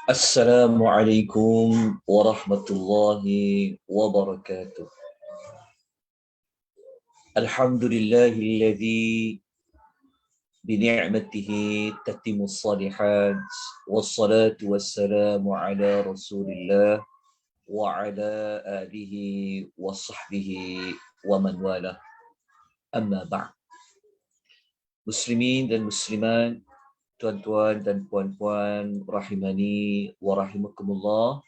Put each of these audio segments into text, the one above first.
Assalamualaikum warahmatullahi wabarakatuh. Alhamdulillahilladzi bini'matihi tatimmus salihat wassalatu wassalamu ala Rasulillah wa ala alihi wa sahbihi wa man wala. Amma ba'd. Muslimin dan muslimat, tuan-tuan dan puan-puan rahimani wa rahimakumullah.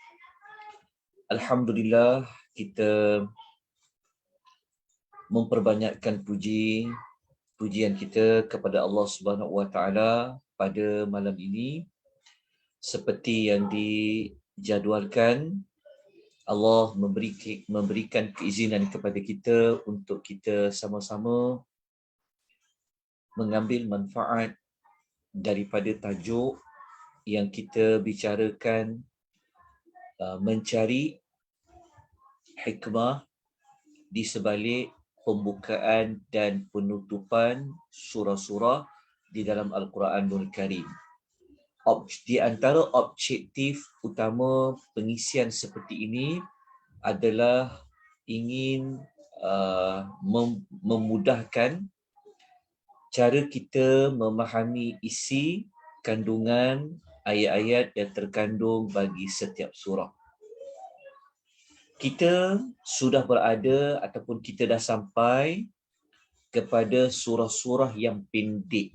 Alhamdulillah, kita memperbanyakkan pujian kita kepada Allah Subhanahu Wa Taala pada malam ini seperti yang dijadualkan. Allah memberikan keizinan kepada kita untuk kita sama-sama mengambil manfaat daripada tajuk yang kita bicarakan, mencari hikmah di sebalik pembukaan dan penutupan surah-surah di dalam Al-Quranul Karim. Di antara objektif utama pengisian seperti ini adalah ingin memudahkan cara kita memahami isi kandungan ayat-ayat yang terkandung bagi setiap surah. Kita sudah berada ataupun kita dah sampai kepada surah-surah yang pendek.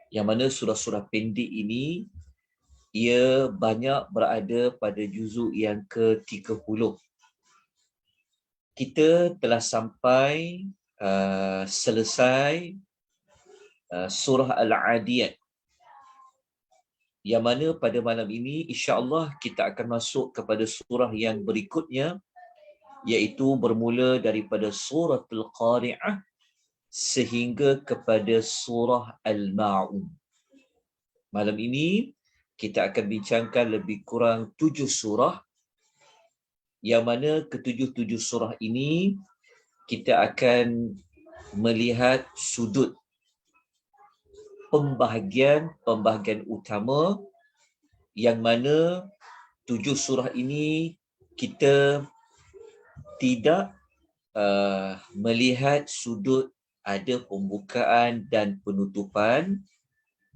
Yang mana surah-surah pendek ini ia banyak berada pada juzuk yang ke-30. Kita telah sampai selesai surah Al-Adiyat, yang mana pada malam ini insya-Allah kita akan masuk kepada surah yang berikutnya, iaitu bermula daripada suratul Qari'ah sehingga kepada surah Al-Ma'un. Malam ini kita akan bincangkan lebih kurang 7 surah, yang mana ketujuh-tujuh surah ini kita akan melihat sudut pembahagian utama, yang mana 7 surah ini kita tidak melihat sudut ada pembukaan dan penutupan.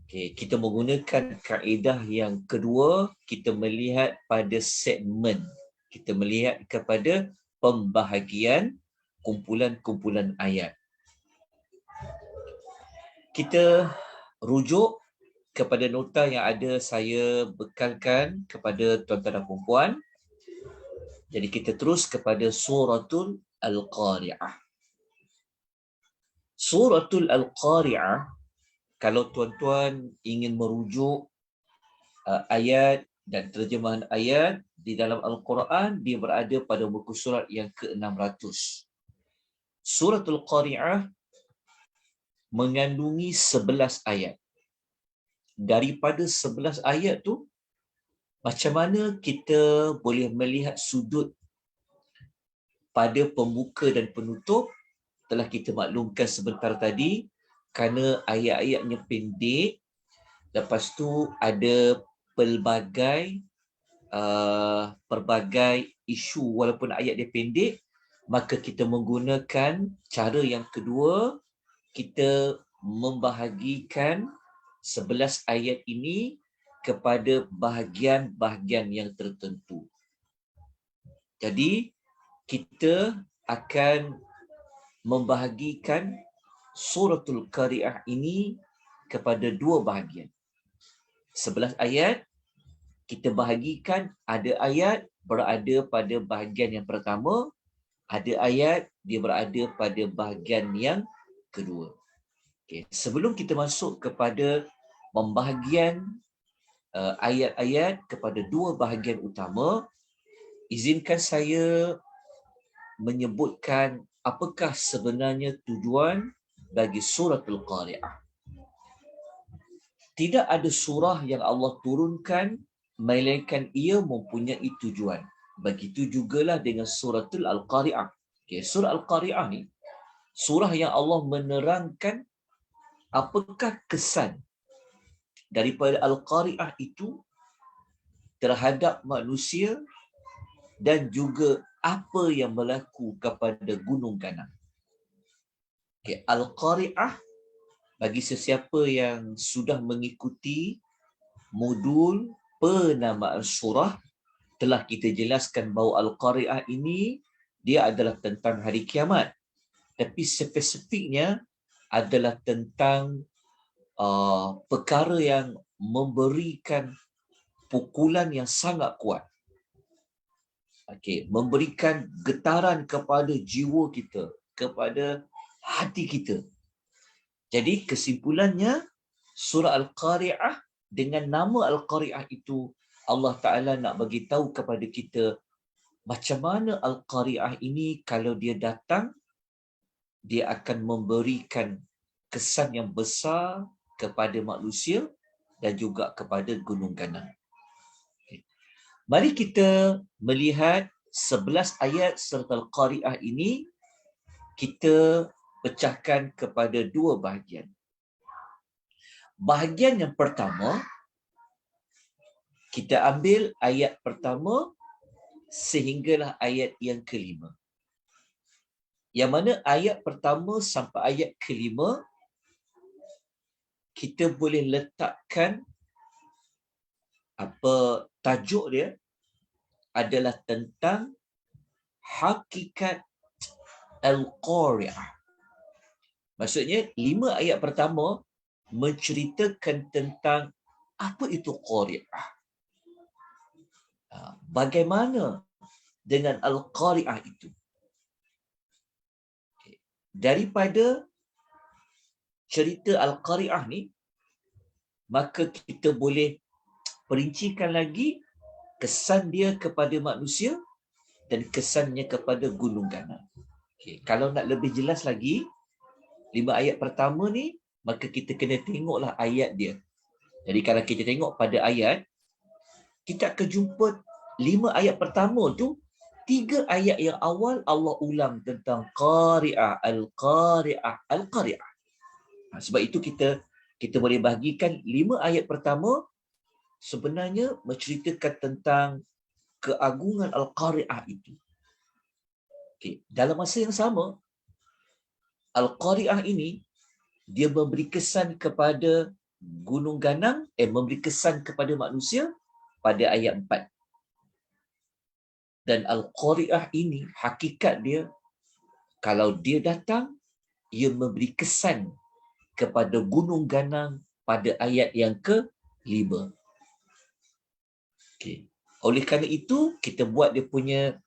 Kita menggunakan kaedah yang kedua, kita melihat pada segmen. Kita melihat kepada pembahagian kumpulan-kumpulan ayat. Kita rujuk kepada nota yang ada saya bekalkan kepada tuan-tuan dan puan-puan. Jadi kita terus kepada suratul Al-Qari'ah. Suratul Al-Qari'ah, kalau tuan-tuan ingin merujuk ayat dan terjemahan ayat di dalam Al-Quran, dia berada pada muka surat yang ke-600. Suratul Qari'ah mengandungi 11 ayat. Daripada 11 ayat tu, macam mana kita boleh melihat sudut pada pembuka dan penutup telah kita maklumkan sebentar tadi, kerana ayat-ayatnya pendek. Lepas tu ada pelbagai isu, walaupun ayat dia pendek, maka kita menggunakan cara yang kedua, kita membahagikan 11 ayat ini kepada bahagian-bahagian yang tertentu. Jadi kita akan membahagikan suratul Qari'ah ini kepada dua bahagian. 11 ayat kita bahagikan, ada ayat berada pada bahagian yang pertama, ada ayat dia berada pada bahagian yang kedua. Sebelum kita masuk kepada pembahagian ayat-ayat kepada dua bahagian utama, izinkan saya menyebutkan apakah sebenarnya tujuan bagi suratul Qari'ah. Tidak ada surah yang Allah turunkan melainkan ia mempunyai tujuan. Begitu jugalah dengan suratul Al-Qari'ah. Surah Al-Qari'ah ni surah yang Allah menerangkan apakah kesan daripada Al-Qari'ah itu terhadap manusia dan juga apa yang berlaku kepada gunung ganang. Okay. Al-Qari'ah, bagi sesiapa yang sudah mengikuti modul penamaan surah, telah kita jelaskan bahawa Al-Qari'ah ini dia adalah tentang hari kiamat. Tapi spesifiknya adalah tentang perkara yang memberikan pukulan yang sangat kuat. Memberikan getaran kepada jiwa kita, kepada hati kita. Jadi kesimpulannya, surah Al-Qari'ah, dengan nama Al-Qari'ah itu, Allah Ta'ala nak bagi tahu kepada kita macam mana Al-Qari'ah ini kalau dia datang, dia akan memberikan kesan yang besar kepada manusia dan juga kepada gunung ganang. Mari kita melihat 11 ayat surah Al-Qari'ah ini, kita pecahkan kepada dua bahagian. Bahagian yang pertama, kita ambil ayat pertama sehinggalah ayat yang kelima. Yang mana ayat pertama sampai ayat kelima, kita boleh letakkan apa tajuk dia adalah tentang hakikat Al-Qari'ah. Maksudnya, 5 ayat pertama menceritakan tentang apa itu Qari'ah. Bagaimana dengan Al-Qari'ah itu? Daripada cerita Al-Qari'ah ni, maka kita boleh perincikan lagi kesan dia kepada manusia dan kesannya kepada gunung ganang. Kalau nak lebih jelas lagi, 5 ayat pertama ni, maka kita kena tengoklah ayat dia. Jadi kalau kita tengok pada ayat, kita akan jumpa 5 ayat pertama tu, 3 ayat yang awal Allah ulang tentang Qari'ah, Al-Qari'ah, Al-Qari'ah. Sebab itu kita boleh bahagikan 5 ayat pertama sebenarnya menceritakan tentang keagungan Al-Qari'ah itu. Dalam masa yang sama, Al-Qari'ah ini dia memberi kesan kepada gunung ganang, memberi kesan kepada manusia pada ayat 4. Dan Al-Qari'ah ini, hakikat dia, kalau dia datang, ia memberi kesan kepada gunung ganang pada ayat yang ke-5. Oleh kerana itu, kita buat dia punya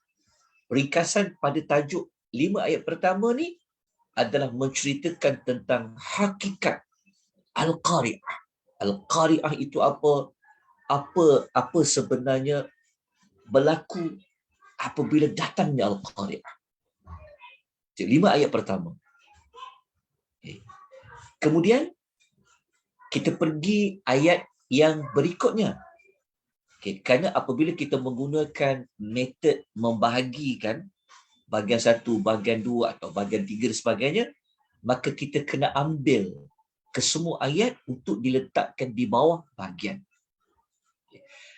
ringkasan pada tajuk 5 ayat pertama ni adalah menceritakan tentang hakikat Al-Qari'ah. Al-Qari'ah itu apa? Apa sebenarnya berlaku apabila datangnya Al-Qari'ah. 5 ayat pertama. Kemudian kita pergi ayat yang berikutnya. Kerana apabila kita menggunakan metod membahagikan bahagian 1, bahagian 2 atau bahagian 3 dan sebagainya, maka kita kena ambil kesemua ayat untuk diletakkan di bawah bahagian.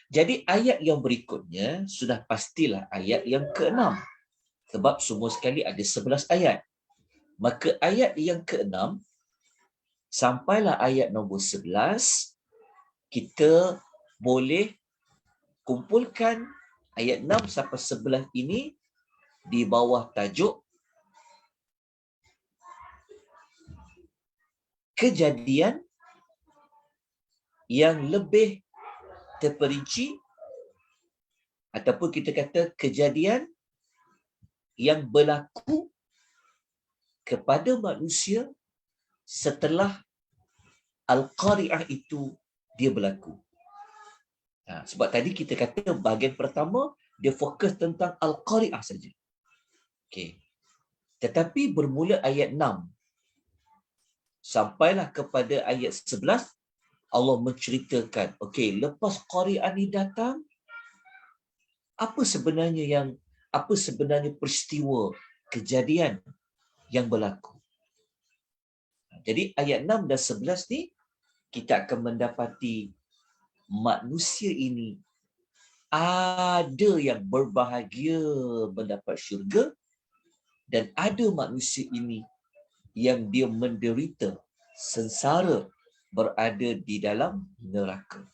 Jadi ayat yang berikutnya sudah pastilah ayat yang ke-6. Sebab semua sekali ada 11 ayat. Maka ayat yang ke-6 sampailah ayat nombor 11, kita boleh kumpulkan ayat 6 sampai 11 ini di bawah tajuk kejadian yang lebih terperinci, ataupun kita kata kejadian yang berlaku kepada manusia setelah Al-Qari'ah itu dia berlaku. Sebab tadi kita kata bahagian pertama dia fokus tentang Al-Qari'ah saja. Tetapi bermula ayat 6 sampailah kepada ayat 11, Allah menceritakan, lepas Qari'ah ni datang, apa sebenarnya peristiwa, kejadian yang berlaku. Jadi ayat 6 dan 11 ni kita akan mendapati manusia ini ada yang berbahagia mendapat syurga dan ada manusia ini yang dia menderita, sengsara, berada di dalam neraka.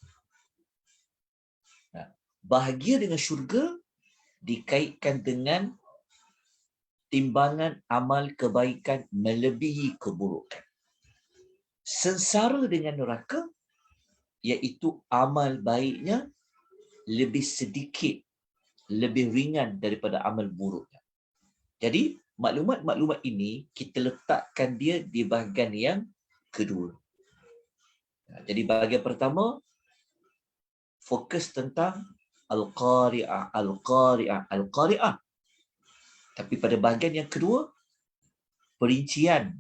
Nah, bahagia dengan syurga dikaitkan dengan timbangan amal kebaikan melebihi keburukan. Sengsara dengan neraka iaitu amal baiknya lebih sedikit, lebih ringan daripada amal buruknya. Jadi, maklumat-maklumat ini kita letakkan dia di bahagian yang kedua. Jadi, bahagian pertama, fokus tentang Al-Qari'ah, Al-Qari'ah, Al-Qari'ah. Tapi pada bahagian yang kedua, perincian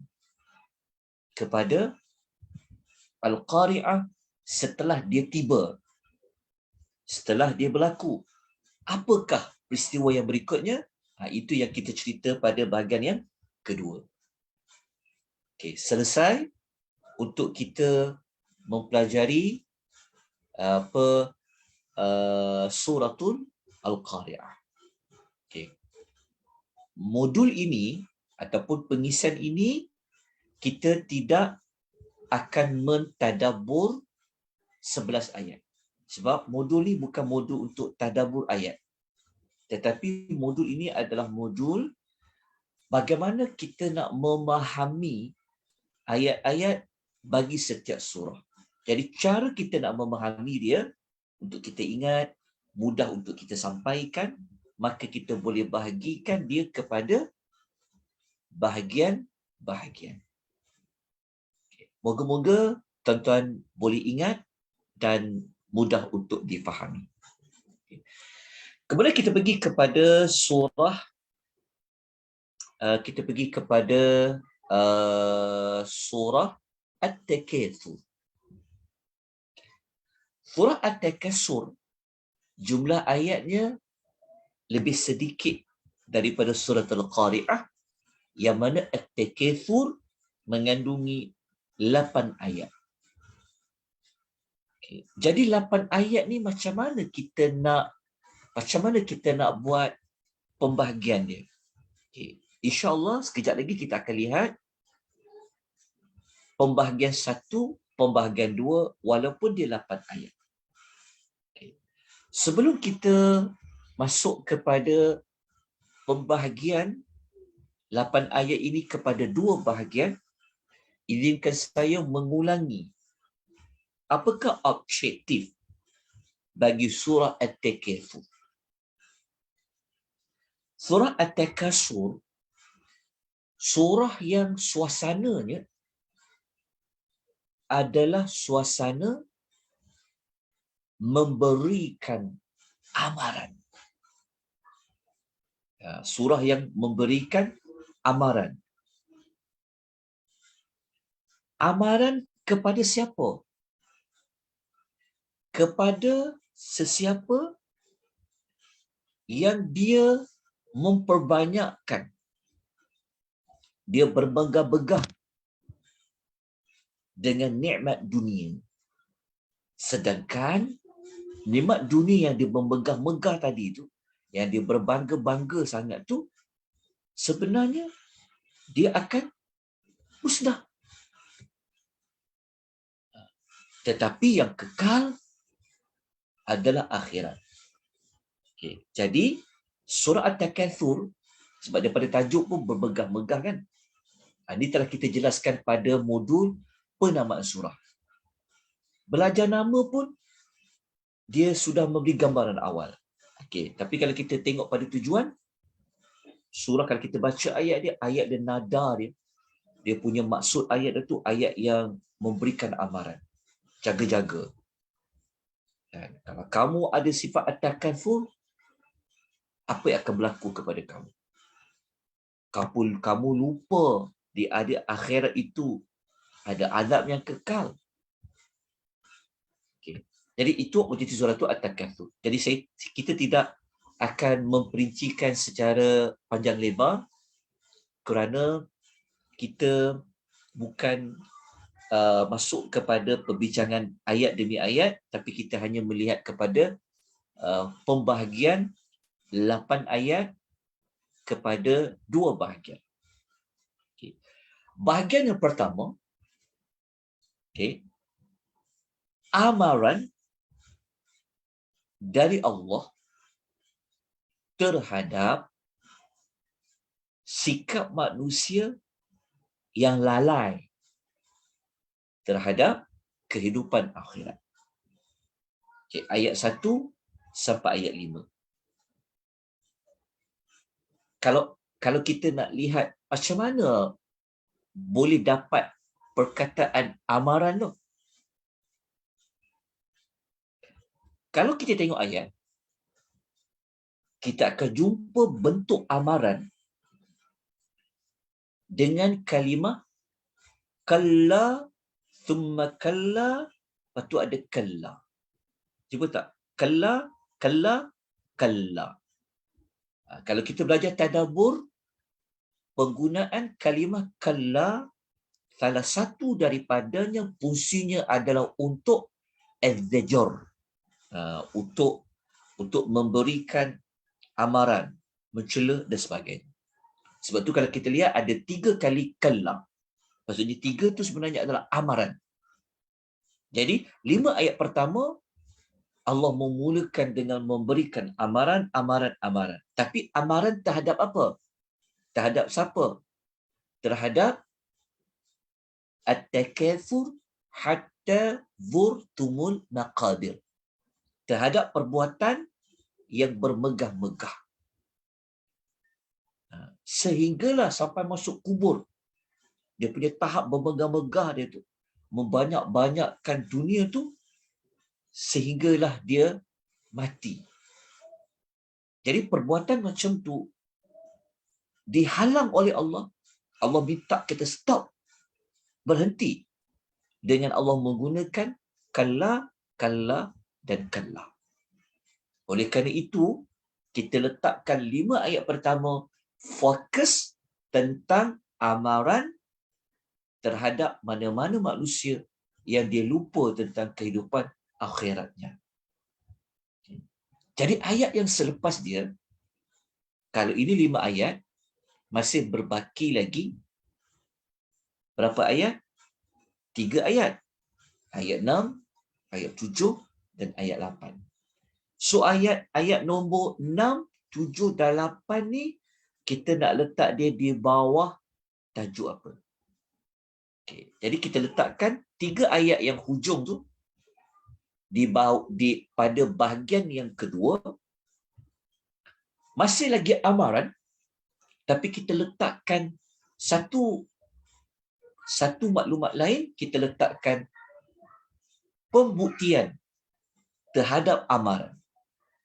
kepada Al-Qari'ah setelah dia tiba, setelah dia berlaku. Apakah peristiwa yang berikutnya? Itu yang kita cerita pada bahagian yang kedua. Okey, selesai untuk kita mempelajari suratul Al-Qari'ah. Okey. Modul ini ataupun pengisian ini kita tidak akan mentadabbur 11 ayat. Sebab modul ni bukan modul untuk tadabbur ayat. Tetapi modul ini adalah modul bagaimana kita nak memahami ayat-ayat bagi setiap surah. Jadi cara kita nak memahami dia, untuk kita ingat, mudah untuk kita sampaikan, maka kita boleh bahagikan dia kepada bahagian-bahagian. Moga-moga tuan-tuan boleh ingat dan mudah untuk difahami. Kemudian kita pergi kepada surah, surah At-Takatsur. Surah At-Takatsur, jumlah ayatnya lebih sedikit daripada surah Al-Qari'ah, yang mana At-Takatsur mengandungi 8 ayat. Okay. Jadi 8 ayat ni macam mana kita nak buat pembahagian dia? Okay. InsyaAllah sekejap lagi kita akan lihat pembahagian 1, pembahagian 2, walaupun dia 8 ayat. Okay. Sebelum kita masuk kepada pembahagian 8 ayat ini kepada 2 bahagian, izinkan saya mengulangi apakah objektif bagi surah At-Takatsur. Surah At-Takatsur, surah yang suasananya adalah suasana memberikan amaran. Surah yang memberikan amaran. Amaran kepada siapa? Kepada sesiapa yang dia memperbanyakkan, dia bermegah-megah dengan nikmat dunia. Sedangkan nikmat dunia yang dia bermegah-megah tadi tu, yang dia berbangga-bangga sangat tu, sebenarnya dia akan musnah. Tetapi yang kekal adalah akhirat. Okay. Jadi surah At-Takatsur, sebab daripada tajuk pun bermegah-megah kan. Ini telah kita jelaskan pada modul penamaan surah. Belajar nama pun dia sudah memberi gambaran awal. Okey, tapi kalau kita tengok pada tujuan surah, kalau kita baca ayat dia nada dia punya maksud ayat itu ayat yang memberikan amaran. Jaga-jaga. Dan kalau kamu ada sifat At-Takatsur, apa yang akan berlaku kepada kamu? Kamu lupa di ada akhirat itu ada azab yang kekal. Okay. Jadi itu objektif surah itu At-Takatsur. Jadi kita tidak akan memperincikan secara panjang lebar kerana kita bukan masuk kepada perbincangan ayat demi ayat, tapi kita hanya melihat kepada pembahagian 8 ayat kepada 2 bahagian. Okay. Bahagian yang pertama, okay, amaran dari Allah terhadap sikap manusia yang lalai terhadap kehidupan akhirat. Okay, ayat 1 sampai ayat 5. Kalau kita nak lihat macam mana boleh dapat perkataan amaran tu. Kalau kita tengok ayat, kita akan jumpa bentuk amaran dengan kalimah kalla thumma kalla, lepas tu ada kalla. Cuba tak? Kalla, kalla, kalla. Kalau kita belajar tadabbur, penggunaan kalimah kalla, salah satu daripadanya fungsinya adalah untuk az-zajr, untuk memberikan amaran, mencela dan sebagainya. Sebab tu kalau kita lihat ada 3 kali kalla. Maksudnya 3 tu sebenarnya adalah amaran. Jadi 5 ayat pertama Allah memulakan dengan memberikan amaran. Tapi amaran terhadap apa? Terhadap siapa? Terhadap at-takatsur hatta zurtumul maqabir. Terhadap perbuatan yang bermegah-megah. Sehinggalah sampai masuk kubur. Dia punya tahap bermegah-megah dia tu. Membanyak-banyakkan dunia tu sehinggalah dia mati. Jadi perbuatan macam tu dihalang oleh Allah. Allah minta kita stop, berhenti, dengan Allah menggunakan kalla, kalla dan kalla. Oleh kerana itu, kita letakkan 5 ayat pertama fokus tentang amaran terhadap mana-mana manusia yang dia lupa tentang kehidupan akhiratnya. Jadi ayat yang selepas dia, kalau ini 5 ayat, masih berbaki lagi berapa ayat? 3 ayat. Ayat 6, ayat 7 dan ayat 8. So ayat nombor 6, 7 dan 8 ni kita nak letak dia di bawah tajuk apa? Okay. Jadi kita letakkan 3 ayat yang hujung tu pada bahagian yang kedua, masih lagi amaran, tapi kita letakkan satu maklumat lain, kita letakkan pembuktian terhadap amaran.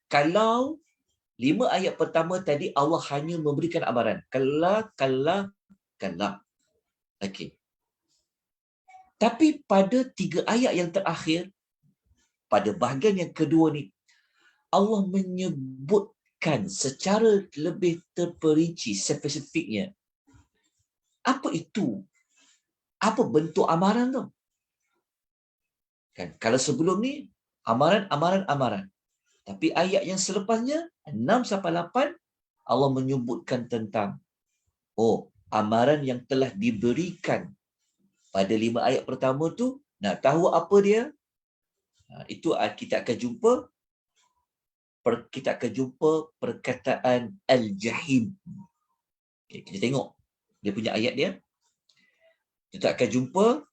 Kalau 5 ayat pertama tadi Allah hanya memberikan amaran, kalla, kalla, kalla. Okey. Tapi pada 3 ayat yang terakhir, pada bahagian yang kedua ni, Allah menyebutkan secara lebih terperinci, spesifiknya. Apa itu? Apa bentuk amaran tu? Kan, kalau sebelum ni, amaran. Tapi ayat yang selepasnya, 6 sampai 8, Allah menyebutkan tentang, amaran yang telah diberikan pada 5 ayat pertama tu. Nak tahu apa dia? Itu kita akan jumpa perkataan al-jahim. Okay, kita tengok dia punya ayat dia. Kita akan jumpa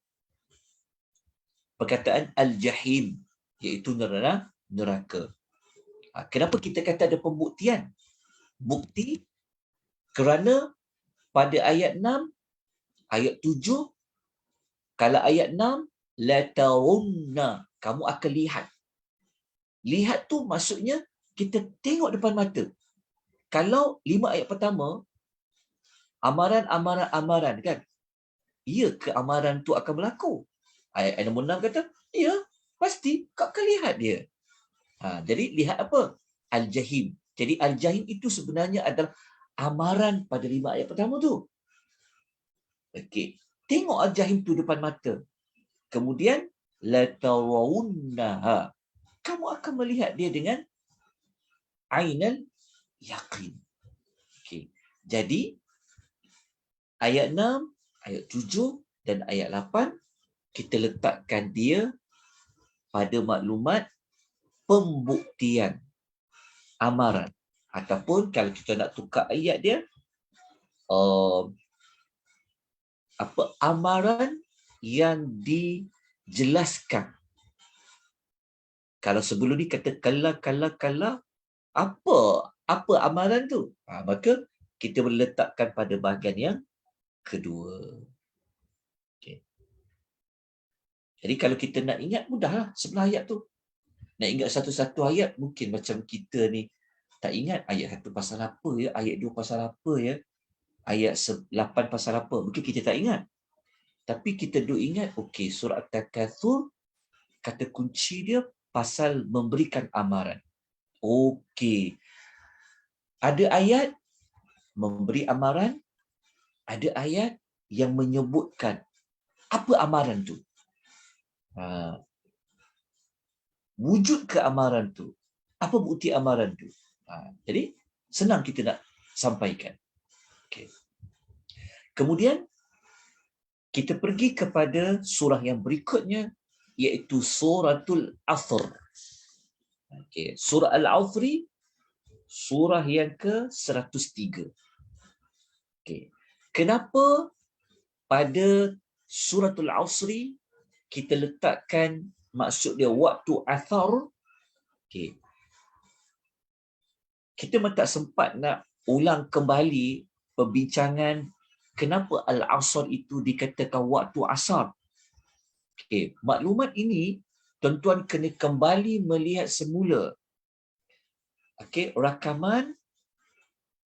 perkataan al-jahim, iaitu neraka. Kenapa kita kata ada pembuktian? Bukti kerana pada ayat 6, ayat 7, kalau ayat 6, la tarawunna, kamu akan lihat. Lihat tu maksudnya kita tengok depan mata. Kalau 5 ayat pertama, amaran kan? Ya ke amaran tu akan berlaku? Ayat nombor 6 kata, ya, pasti kau akan lihat dia. Jadi lihat apa? Al-Jahim. Jadi Al-Jahim itu sebenarnya adalah amaran pada 5 ayat pertama tu. Okey. Tengok Al-Jahim tu depan mata. Kemudian la tarawunnaha, kamu akan melihat dia dengan ainal yaqin. Okey. Jadi ayat 6, ayat 7 dan ayat 8 kita letakkan dia pada maklumat pembuktian amaran, ataupun kalau kita nak tukar ayat dia, amaran yang dijelaskan. Kalau sebelum ni kata kala, apa amaran tu? Maka kita boleh letakkan pada bahagian yang kedua. Okay. Jadi kalau kita nak ingat, mudahlah sebelah ayat tu. Nak ingat satu-satu ayat, mungkin macam kita ni tak ingat ayat 1 pasal apa ya, ayat 2 pasal apa ya, ayat 8 pasal apa. Mungkin kita tak ingat. Tapi kita duk ingat, okey, surah At-Takatsur, kata kunci dia pasal memberikan amaran. Okey. Ada ayat memberi amaran, ada ayat yang menyebutkan apa amaran tu. Wujud keamaran tu. Apa bukti amaran tu? Jadi, senang kita nak sampaikan. Okay. Kemudian, kita pergi kepada surah yang berikutnya, iaitu Suratul Asr. Okay. Surah Al-Asri, surah yang ke-103. Okay. Kenapa pada Suratul Asri kita letakkan maksud dia waktu athar? Okay. Kita memang tak sempat nak ulang kembali perbincangan kenapa Al-Asr itu dikatakan waktu asar. Okay. Maklumat ini tuan-tuan kena kembali melihat semula. Okay. Rakaman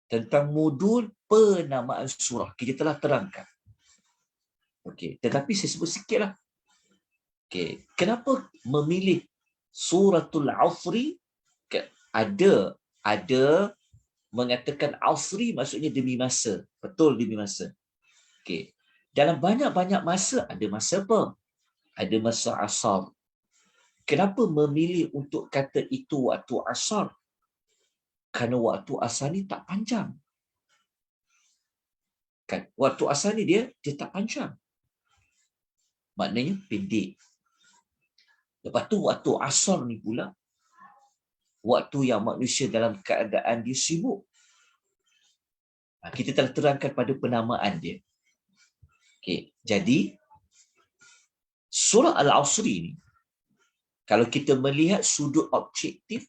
tentang modul penamaan surah kita telah terangkan. Okay. Tetapi saya sebut sikitlah. Okay. Kenapa memilih Suratul Asri? Ada mengatakan Asri maksudnya demi masa. Betul, demi masa. Okay. Dalam banyak-banyak masa, ada masa apa? Ada masa asar. Kenapa memilih untuk kata itu waktu asar? Kerana waktu asar ni tak panjang. Kan? Waktu asar ni dia tak panjang. Maknanya pendek. Lepas tu waktu asar ni pula, waktu yang manusia dalam keadaan dia sibuk. Kita telah terangkan pada penamaan dia. Okay. Jadi, surah Al-Asri ni, kalau kita melihat sudut objektif,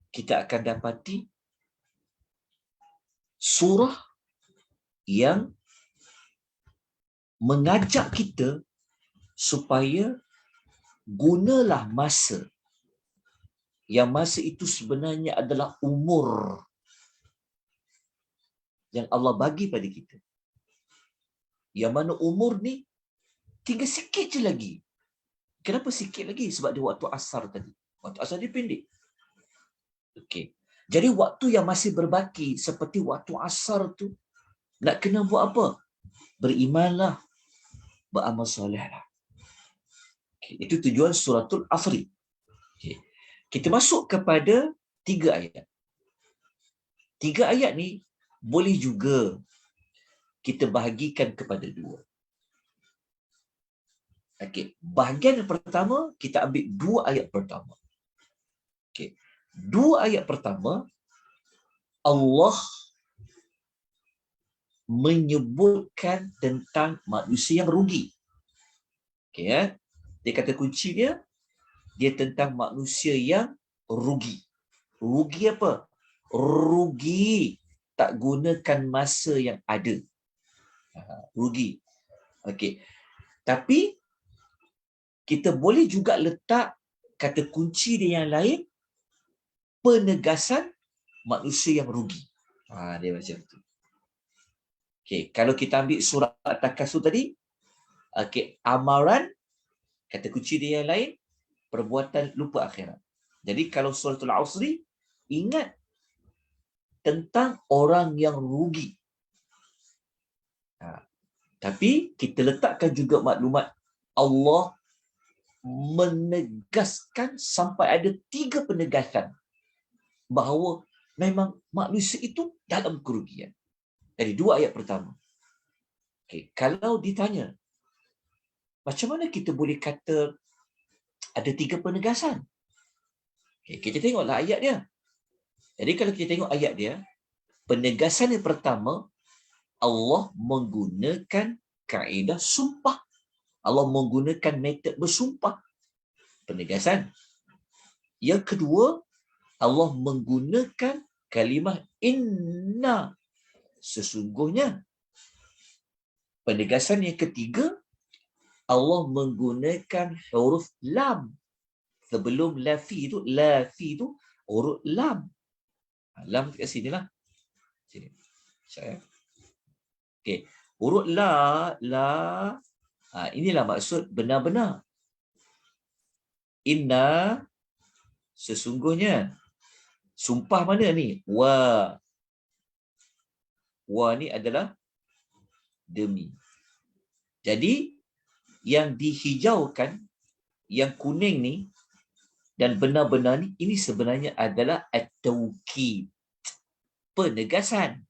kita akan dapati surah yang mengajak kita supaya gunalah masa. Yang masa itu sebenarnya adalah umur yang Allah bagi pada kita. Yang mana umur ni tinggal sikit je lagi. Kenapa sikit lagi? Sebab dia waktu asar tadi. Waktu asar dia pendek. Okey. Jadi waktu yang masih berbaki seperti waktu asar tu, nak kena buat apa? Berimanlah, beramal solehlah. Okay. Itu tujuan Suratul Asri. Okay. Kita masuk kepada 3 ayat. 3 ayat ni boleh juga kita bahagikan kepada 2. Okey, bahagian yang pertama kita ambil 2 ayat pertama. Okey. 2 ayat pertama Allah menyebutkan tentang manusia yang rugi. Okey, dia kata kunci dia tentang manusia yang rugi. Rugi apa? Rugi tak gunakan masa yang ada. Rugi. Okey. Tapi kita boleh juga letak kata kunci dia yang lain, penegasan manusia yang rugi. Dia macam tu. Okey, kalau kita ambil surah At-Takatsur tadi, okey, amaran, kata kunci dia yang lain, perbuatan lupa akhirat. Jadi kalau Suratul Asri, ingat tentang orang yang rugi. Tapi kita letakkan juga maklumat Allah menegaskan sampai ada 3 penegasan bahawa memang manusia itu dalam kerugian. Jadi 2 ayat pertama. Okay. Kalau ditanya, macam mana kita boleh kata ada 3 penegasan? Okay. Kita tengoklah ayat dia. Jadi kalau kita tengok ayat dia, penegasan yang pertama, Allah menggunakan kaedah sumpah. Allah menggunakan metod bersumpah. Penegasan. Yang kedua, Allah menggunakan kalimah inna. Sesungguhnya. Penegasan yang ketiga, Allah menggunakan huruf lam. Sebelum lafi itu huruf lam. Lam kat sini lah. Sini. Saya. Okey. Huruf la. Inilah maksud benar-benar. Inna, sesungguhnya. Sumpah mana ni? Wa ni adalah demi. Jadi, yang dihijaukan, yang kuning ni, dan benar-benar ni, ini sebenarnya adalah at-tawkid. Penegasan.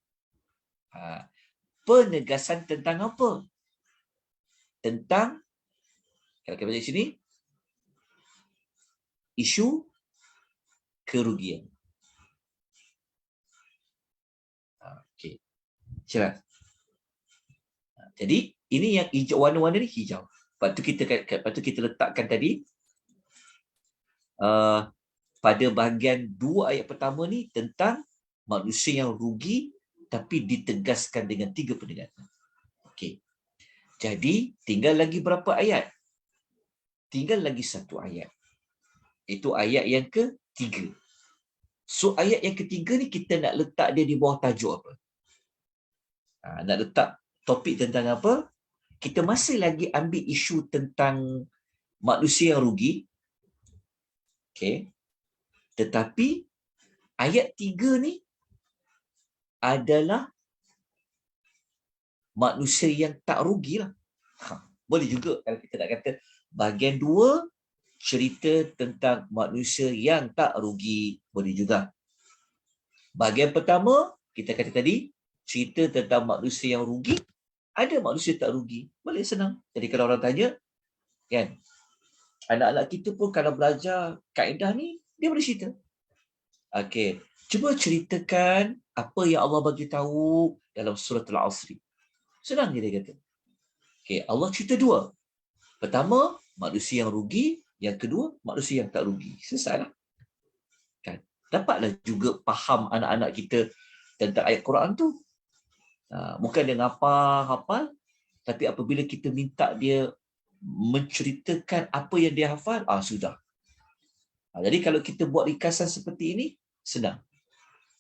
Penegasan tentang apa? Tentang, kalau kita baca sini, isu kerugian. Okey. Jelas. Jadi, ini yang hijau, warna-warna ni hijau. Lepas tu kita letakkan tadi, pada bahagian 2 ayat pertama ni tentang manusia yang rugi tapi ditegaskan dengan 3 penegasan. Okey. Jadi, tinggal lagi berapa ayat? Tinggal lagi 1 ayat. Itu ayat yang ketiga. So, ayat yang ketiga ni kita nak letak dia di bawah tajuk apa? Nak letak topik tentang apa? Kita masih lagi ambil isu tentang manusia yang rugi. Okey. Tetapi ayat 3 ni adalah manusia yang tak rugilah. Boleh juga kalau kita nak kata bahagian 2 cerita tentang manusia yang tak rugi. Boleh juga. Bahagian pertama, kita kata tadi, cerita tentang manusia yang rugi. Ada manusia tak rugi. Boleh senang. Jadi kalau orang tanya, kan, anak-anak kita pun kalau belajar kaedah ni, dia boleh cerita. Okey, cuba ceritakan apa yang Allah bagi tahu dalam surah Al-Asri. Senang je dia kata. Okey, Allah cerita 2. Pertama, manusia yang rugi. Yang kedua, manusia yang tak rugi. Selesailah. Kan? Dapatlah juga faham anak-anak kita tentang ayat Quran tu. Bukan dia hafal, tapi apabila kita minta dia menceritakan apa yang dia hafal, sudah. Jadi kalau kita buat ringkasan seperti ini, senang.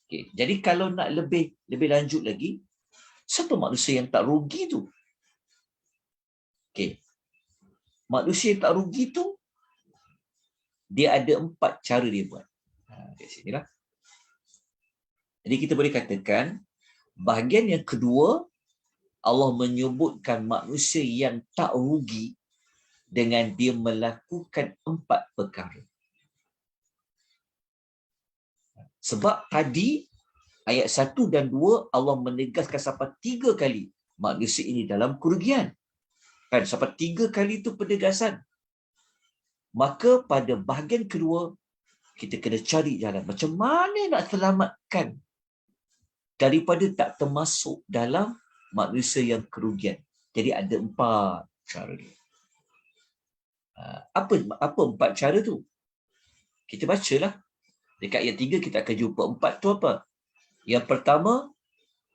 Okay. Jadi kalau nak lebih lanjut lagi, siapa manusia yang tak rugi tu? Okay. Manusia yang tak rugi tu, dia ada 4 cara dia buat. Kat sinilah. Jadi kita boleh katakan, bahagian yang kedua, Allah menyebutkan manusia yang tak rugi dengan dia melakukan 4 perkara. Sebab tadi, ayat 1 dan 2, Allah menegaskan sampai 3 kali manusia ini dalam kerugian. Kan, sampai 3 kali itu penegasan. Maka pada bahagian kedua, kita kena cari jalan. Macam mana nak selamatkan daripada tak termasuk dalam manusia yang kerugian. Jadi ada 4 cara dia. Apa 4 cara tu? Kita bacalah. Dekat ayat 3 kita akan jumpa 4 tu apa? Yang pertama,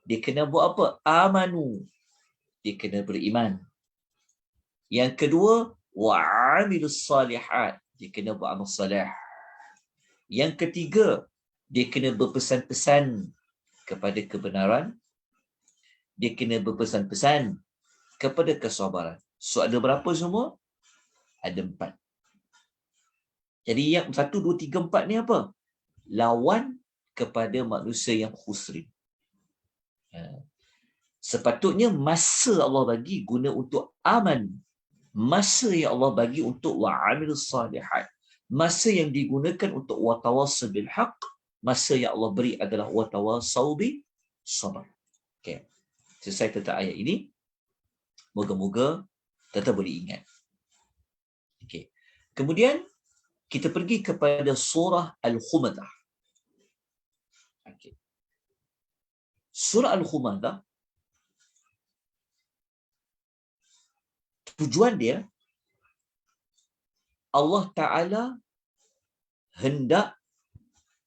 dia kena buat apa? Amanu. Dia kena beriman. Yang kedua, wa'amilus salihat. Dia kena buat amal salih. Yang ketiga, dia kena berpesan-pesan kepada kebenaran. Dia kena berpesan-pesan kepada kesabaran. So ada berapa semua? Ada 4. Jadi yang 1, 2, 3, 4 ni apa? Lawan kepada manusia yang khusrin. Sepatutnya masa Allah bagi guna untuk aman. Masa yang Allah bagi untuk wa'amilus salihat. Masa yang digunakan untuk watawassaw bil haqq masa yang Allah beri adalah watawasau bi sabr. Okey. Selesai tentang ayat ini. Moga-moga kita boleh ingat. Okey. Kemudian kita pergi kepada surah Al-Humadah. Okey. Surah Al-Humadah, tujuan dia Allah Ta'ala hendak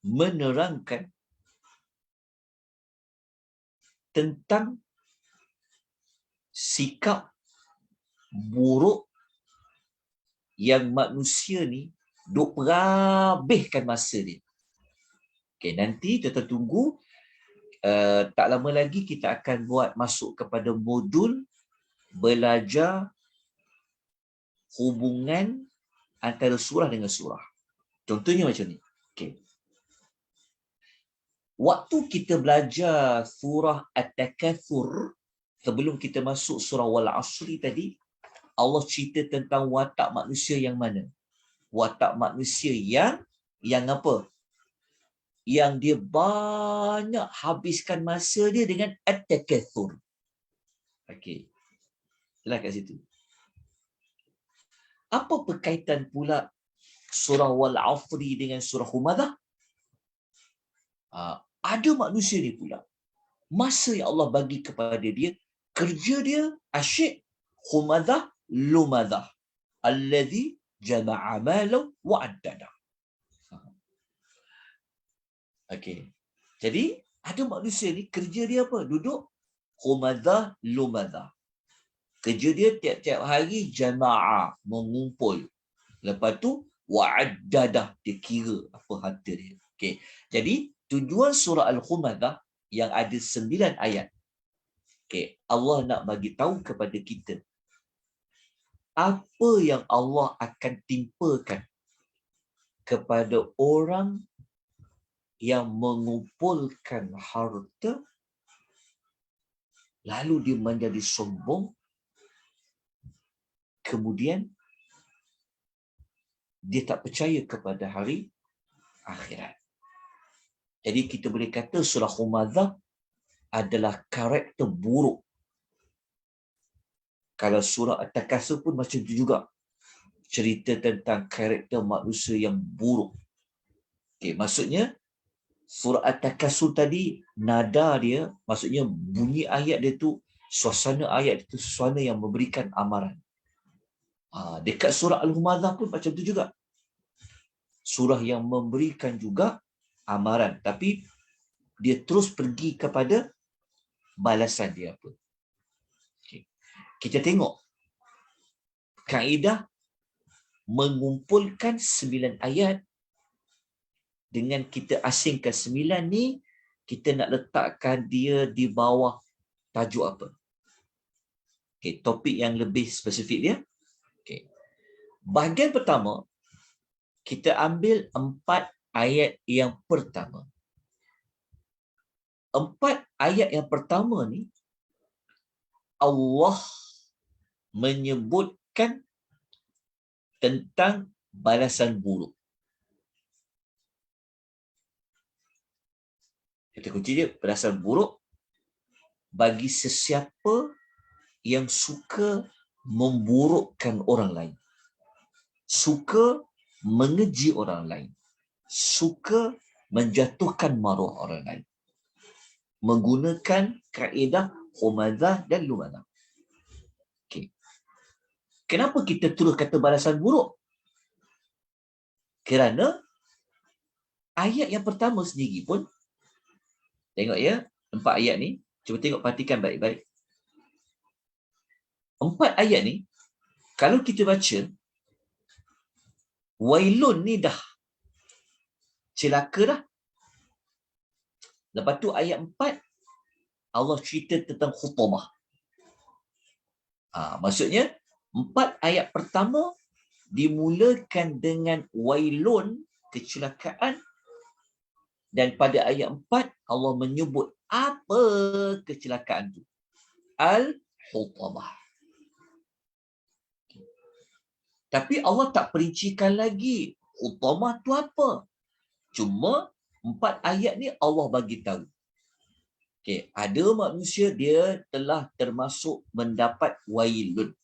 menerangkan tentang sikap buruk yang manusia ni duk perabihkan masa dia. Okay, nanti kita tunggu, tak lama lagi kita akan buat masuk kepada modul belajar hubungan antara surah dengan surah. Contohnya macam ni. Okay. Waktu kita belajar surah At-Takatsur, sebelum kita masuk surah Wal Asri tadi, Allah cerita tentang watak manusia yang mana? Watak manusia yang apa? Yang dia banyak habiskan masa dia dengan At-Takatsur. Okey. Jelas kat situ. Apa berkaitan pula surah Wal Asri dengan surah Humadah? Ada manusia ni pula, masa yang Allah bagi kepada dia, kerja dia asyik Humadah Lumadah, alladhi jama'a malahu wa addada. Okey. Jadi ada manusia ni kerja dia apa? Duduk Humadah Lumadah. Kerja dia tiap-tiap hari jama'a, mengumpul. Lepas tu wa'addadah, dia kira apa harta dia. Okey. Jadi tujuan surah Al-Humadah yang ada 9 ayat. Okey, Allah nak bagi tahu kepada kita apa yang Allah akan timpakan kepada orang yang mengumpulkan harta lalu dia menjadi sombong, kemudian dia tak percaya kepada hari akhirat. Jadi kita boleh kata surah Humadah adalah karakter buruk. Kalau surah At-Takatsur pun macam itu juga. Cerita tentang karakter manusia yang buruk. Okay, maksudnya surah At-Takatsur tadi, nada dia, maksudnya bunyi ayat dia tu, suasana ayat itu suasana yang memberikan amaran. Dekat surah Al-Humadah pun macam itu juga. Surah yang memberikan juga amaran, tapi dia terus pergi kepada balasan dia apa. Okay. Kita tengok kaedah mengumpulkan 9 ayat dengan kita asingkan 9 ni, kita nak letakkan dia di bawah tajuk apa. Okay, topik yang lebih spesifik dia. Okay. Bahagian pertama, kita ambil 4 ayat yang pertama. 4 ayat yang pertama ni, Allah menyebutkan tentang balasan buruk. Kita kunci dia, balasan buruk bagi sesiapa yang suka memburukkan orang lain, suka mengeji orang lain, suka menjatuhkan maruah orang lain, menggunakan kaedah Humadah dan Lumadah. Okay. Kenapa kita terus kata balasan buruk? Kerana ayat yang pertama sendiri pun, tengok ya, 4 ayat ni, cuba tengok, perhatikan baik-baik. 4 ayat ni, kalau kita baca, wailun ni dah celaka dah. Lepas tu ayat 4, Allah cerita tentang khutamah. Maksudnya, 4 ayat pertama dimulakan dengan wailun, kecelakaan, dan pada ayat 4, Allah menyebut apa kecelakaan itu. Al-Hutamah. Tapi Allah tak perincikan lagi Hutamah tu apa. Cuma 4 ayat ni Allah bagi tahu. Okey, ada manusia dia telah termasuk mendapat wailun.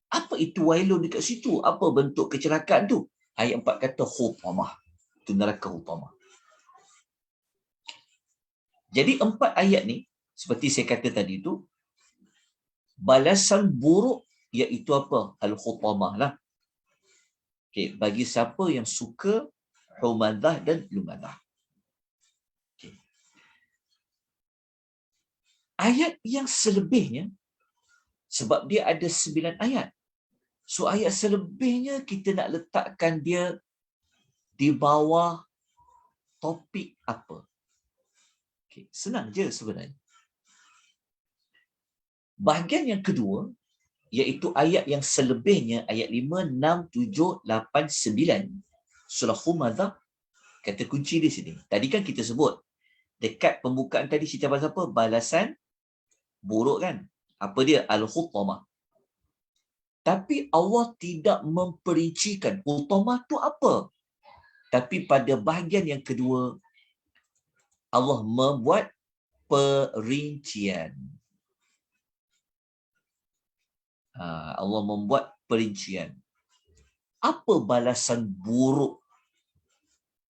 Apa itu wailun dekat situ? Apa bentuk kecelakaan tu? Ayat 4 kata hutamah. Itu neraka hutamah. Jadi 4 ayat ni, seperti saya kata tadi tu, balasan buruk iaitu apa? Al-hutamah lah. Okay, bagi siapa yang suka humadah dan lumadah. Okay. Ayat yang selebihnya, sebab dia ada 9 ayat. So ayat selebihnya kita nak letakkan dia di bawah topik apa? Okay, senang je sebenarnya. Bahagian yang kedua, iaitu ayat yang selebihnya, ayat 5, 6, 7, 8, 9. Surah Humadah, kata kunci di sini. Tadi kan kita sebut, dekat pembukaan tadi cerita pasal apa? Balasan buruk kan? Apa dia? Al-Hutamah. Tapi Allah tidak memperincikan Hutamah tu apa. Tapi pada bahagian yang kedua, Allah membuat perincian. Allah membuat perincian. Apa balasan buruk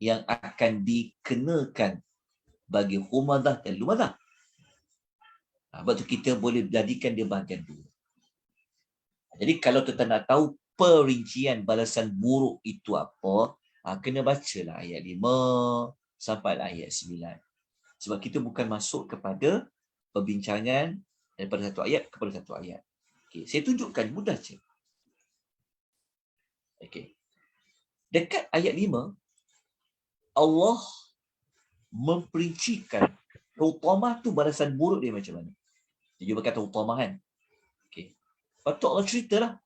yang akan dikenakan bagi Humadah dan Lumadah? Sebab tu kita boleh jadikan dia bahagian dua. Jadi kalau kita nak tahu perincian balasan buruk itu apa, kena bacalah ayat 5 sampai ayat 9. Sebab kita bukan masuk kepada perbincangan daripada satu ayat kepada satu ayat. Okay, saya tunjukkan mudah je. Okay. Dekat ayat 5, Allah memperincikan hutamah tu balasan buruk dia macam mana. Dia berkata hutamah kan. Okay. Patut Allah ceritalah.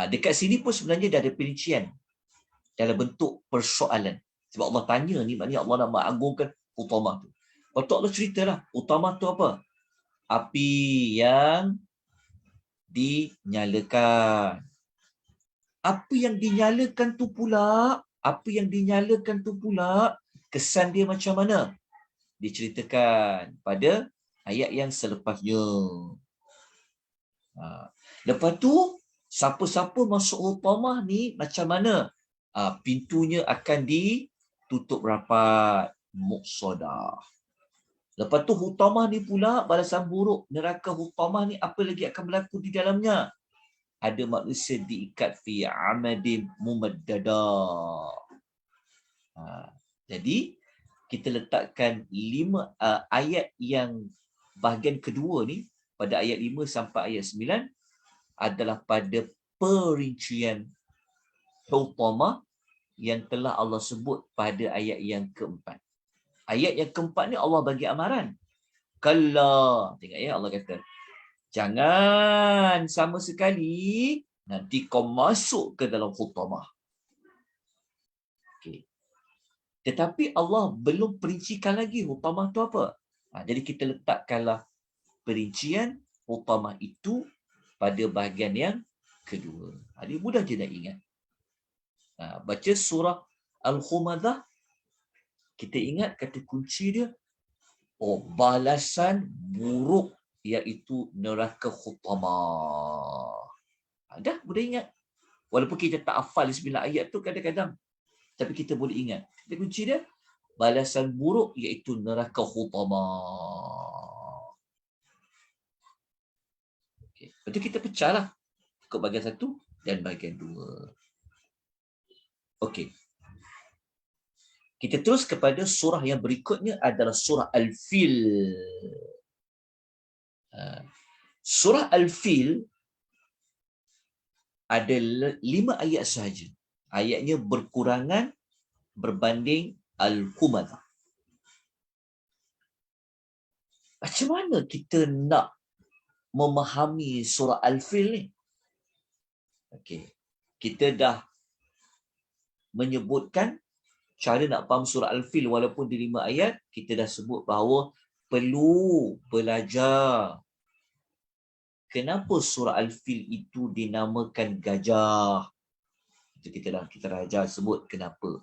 Dekat sini pun sebenarnya dah ada perincian dalam bentuk persoalan. Sebab Allah tanya ni, maknanya Allah nak mengagungkan hutamah tu. Patut Allah ceritalah, hutamah tu apa? Api yang dinyalakan. Apa yang dinyalakan tu pula, kesan dia macam mana? Diceritakan pada ayat yang selepasnya. Lepas tu, siapa-siapa masuk hutamah ni macam mana? Pintunya akan ditutup rapat. Muqsadah. Lepas tu hutamah ni pula, balasan buruk neraka hutamah ni, apa lagi akan berlaku di dalamnya? Ada manusia diikat fi amadin mumaddadah. Jadi kita letakkan 5 ayat yang bahagian kedua ni, pada ayat 5 sampai ayat 9 adalah pada perincian hutamah yang telah Allah sebut pada ayat yang keempat. Ayat yang keempat ni Allah bagi amaran. Kalla, tengok ya, Allah kata, jangan sama sekali nanti kau masuk ke dalam hutamah. Okay. Tetapi Allah belum perincikan lagi hutamah tu apa. Jadi kita letakkanlah perincian hutamah itu pada bahagian yang kedua. Ini mudah je nak ingat. Baca surah Al-Humadah, kita ingat kata kunci dia, balasan buruk iaitu neraka hutamah. Dah boleh ingat. Walaupun kita tak hafal 9 ayat tu kadang-kadang, tapi kita boleh ingat. Kata kunci dia, balasan buruk iaitu neraka hutamah. Okay. Lepas tu kita pecahlah ikut bahagian 1 dan bahagian 2. Okey. Kita terus kepada surah yang berikutnya adalah surah Al-Fil. Surah Al-Fil ada 5 ayat sahaja. Ayatnya berkurangan berbanding Al-Humadah. Macam mana kita nak memahami surah Al-Fil ni? Okey. Kita dah menyebutkan cara nak faham surah Al-Fil walaupun di 5 ayat, kita dah sebut bahawa perlu belajar kenapa surah Al-Fil itu dinamakan gajah. Itu kita dah sebut kenapa.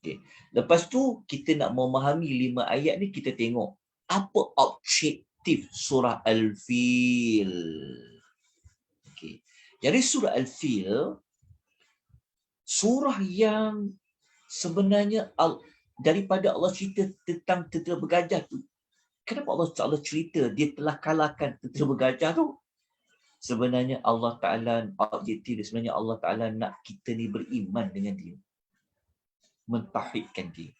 Okay. Lepas tu kita nak memahami 5 ayat ni, kita tengok apa objektif surah Al-Fil. Okay. Jadi surah Al-Fil surah yang sebenarnya daripada Allah cerita tentang tentera bergajah tu. Kenapa Allah Ta'ala cerita dia telah kalahkan tentera bergajah tu? Sebenarnya Allah Ta'ala, objektif dia sebenarnya Allah Ta'ala nak kita ni beriman dengan dia. Mentauhidkan dia.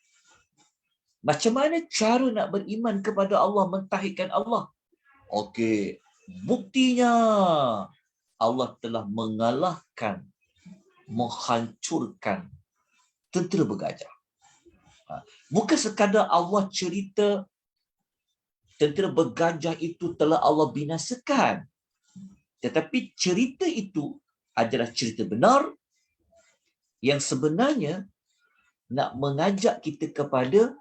Macam mana cara nak beriman kepada Allah, mentauhidkan Allah? Okey, buktinya Allah telah mengalahkan, menghancurkan tentera bergajah. Bukan sekadar Allah cerita tentera bergajah itu telah Allah binasakan, tetapi cerita itu adalah cerita benar yang sebenarnya nak mengajak kita kepada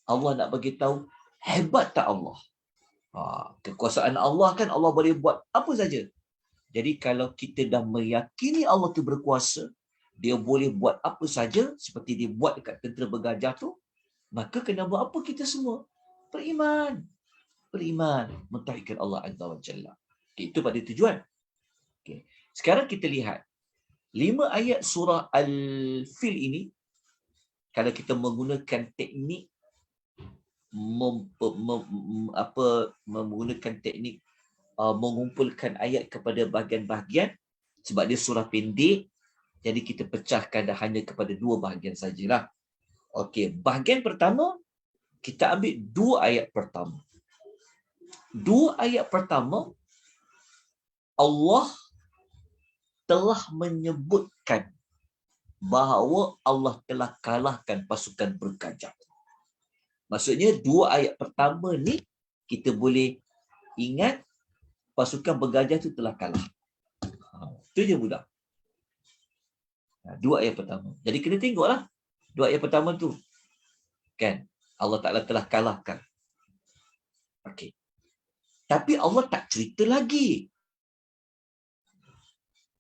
Allah, nak bagi tahu hebat tak Allah. Kekuasaan Allah kan, Allah boleh buat apa saja. Jadi kalau kita dah meyakini Allah tu berkuasa, dia boleh buat apa saja seperti dia buat dekat tentera bergajah tu, maka kena buat apa kita semua? Beriman. Beriman, mentauhidkan Allah Azza wa Jalla. Okay, itu pada tujuan. Okay. Sekarang kita lihat 5 ayat surah Al-Fil ini, kalau kita menggunakan teknik mengumpulkan ayat kepada bahagian-bahagian, sebab dia surah pendek, jadi kita pecahkan dah hanya kepada 2 bahagian sajalah. Okey, bahagian pertama kita ambil 2 ayat pertama. 2 ayat pertama Allah telah menyebutkan bahawa Allah telah kalahkan pasukan bergajah. Maksudnya 2 ayat pertama ni kita boleh ingat pasukan bergajah tu telah kalah. Itu je mudah. 2 ayat pertama. Jadi kena tengoklah 2 ayat pertama tu. Kan? Allah Ta'ala telah kalahkan. Okey. Tapi Allah tak cerita lagi.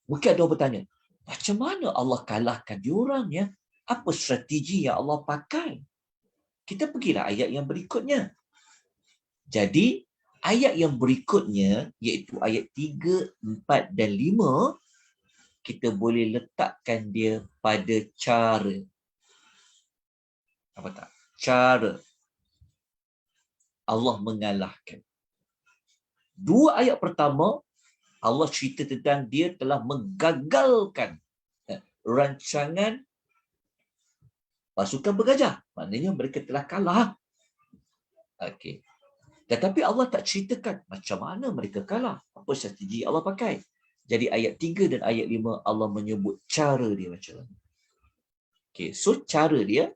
Mungkin ada orang bertanya, macam mana Allah kalahkan diorang ya? Apa strategi yang Allah pakai? Kita pergilah ayat yang berikutnya. Jadi, ayat yang berikutnya, iaitu ayat 3, 4 dan 5, kita boleh letakkan dia pada cara. Apa tak? Cara Allah mengalahkan. 2 ayat pertama, Allah cerita tentang dia telah menggagalkan rancangan pasukan bergajah. Maknanya mereka telah kalah. Okey. Tetapi Allah tak ceritakan macam mana mereka kalah. Apa strategi Allah pakai. Jadi ayat 3 dan ayat 5 Allah menyebut cara dia macam mana. Okey, so cara dia,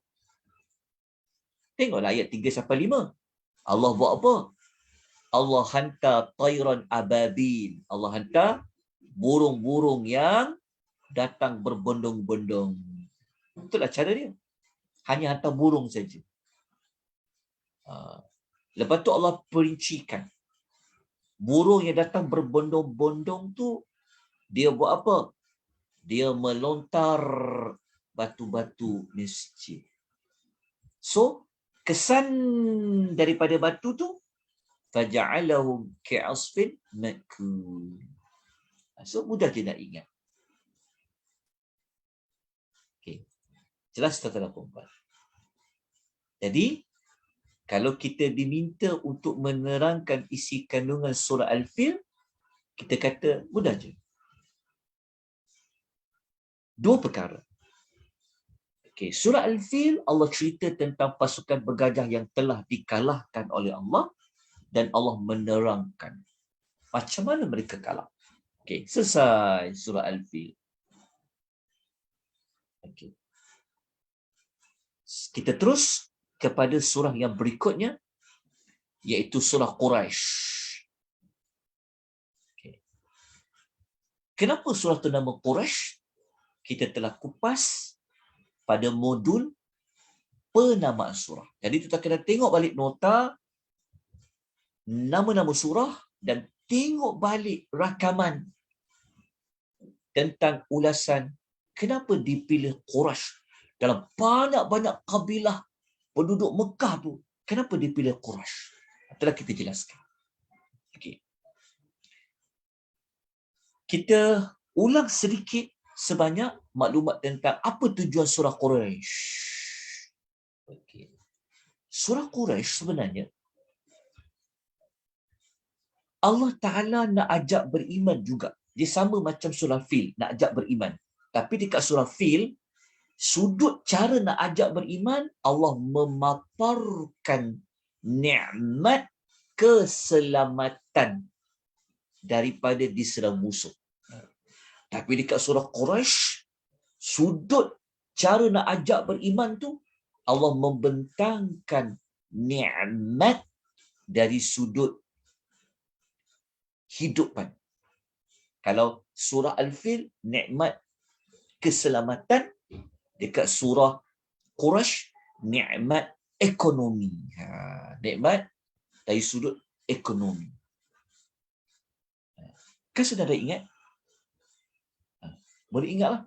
tengoklah ayat 3 sampai 5. Allah buat apa? Allah hantar tayran ababil. Allah hantar burung-burung yang datang berbondong-bondong. Itulah cara dia. Hanya hantar burung saja. Lepas tu Allah perincikan. Burung yang datang berbondong-bondong tu, dia buat apa? Dia melontar batu-batu masjid. So, kesan daripada batu tu, faja'alahum ka'asfin makul. So, mudah je nak ingat. Okay. Jelas tuan-tuan dan puan-puan. Jadi, kalau kita diminta untuk menerangkan isi kandungan surah Al-Fil, kita kata mudah je. 2 perkara. Okay, surah Al-Fil, Allah cerita tentang pasukan bergajah yang telah dikalahkan oleh Allah dan Allah menerangkan macam mana mereka kalah. Okay, selesai surah Al-Fil. Okay. Kita terus kepada surah yang berikutnya, iaitu surah Quraisy. Okay. Kenapa surah itu nama Quraisy? Kita telah kupas pada modul penamaan surah. Jadi kita kena tengok balik nota nama-nama surah dan tengok balik rakaman tentang ulasan kenapa dipilih Quraisy Dalam banyak-banyak kabilah penduduk Mekah tu, kenapa dia pilih Quraisy? Telah kita jelaskan. Okey. Kita ulang sedikit sebanyak maklumat tentang apa tujuan surah Quraisy. Okey. Surah Quraisy sebenarnya Allah Ta'ala nak ajak beriman juga. Dia sama macam surah Fil, nak ajak beriman. Tapi dekat surah Fil, sudut cara nak ajak beriman, Allah memaparkan nikmat keselamatan daripada diserang musuh. Tapi dekat surah Quraisy, sudut cara nak ajak beriman tu, Allah membentangkan nikmat dari sudut hidupan. Kalau surah Al-Fil, nikmat keselamatan. Dekat surah Quraisy, nikmat ekonomi. Nikmat dari sudut ekonomi. Kan saudara ingat? Boleh ingatlah.